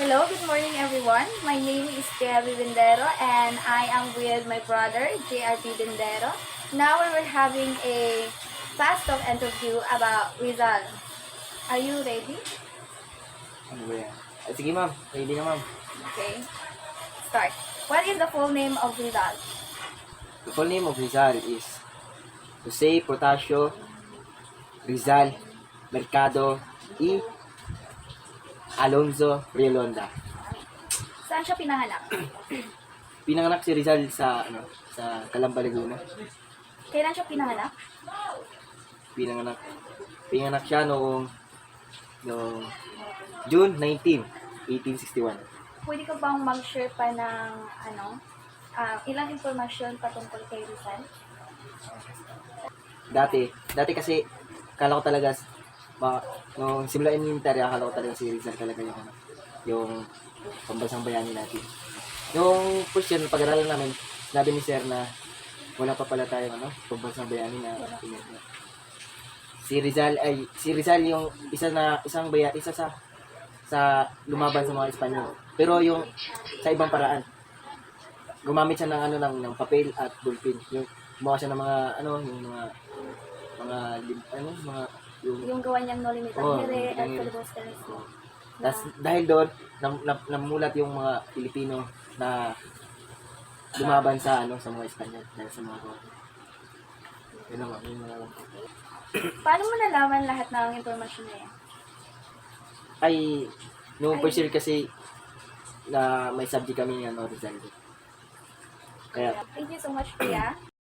Hello, good morning everyone. My name is Gabby Bindero and I am with my brother JRP Bindero. Now we're having a fast talk interview about Rizal. Are you ready? Ano ba yan? Sige ma'am, ready na ma'am. Okay, start. What is the full name of Rizal? The full name of Rizal is Jose Protasio Rizal Mercado E. Alonzo Riolonda. Saan siya pinanganak? Pinanganak si Rizal sa Calamba, Laguna. Kailan siya pinanganak? Pinanganak pinanganak siya noong June 19, 1861. Pwede ka bang mag-share pa ng ilang impormasyon patungkol kay Rizal? Dati kasi akala ko talaga nung simula elementary, akala ko talaga si Rizal talaga yung pambansang bayani natin. Yung first year, pag-aralan namin, sinabi ni Sir na wala pa pala tayong pambansang bayani na si Rizal yung isa sa lumaban sa mga Espanyol. Pero yung sa ibang paraan. Gumamit siya ng papel at ballpen. Yung gumawa siya ng mga Yung gawa niyang No Limitang Oo, Here at yung- Filibusteros mo. tas dahil doon namulat yung mga Pilipino na lumaban sa mga Espanyol dahil sa mga yun naman, yun naman. Paano mo nalaman lahat ng impormasyon na yan? Ay, nung first year kasi na may subject kami Rizal. Kaya Thank you so much, Kuya.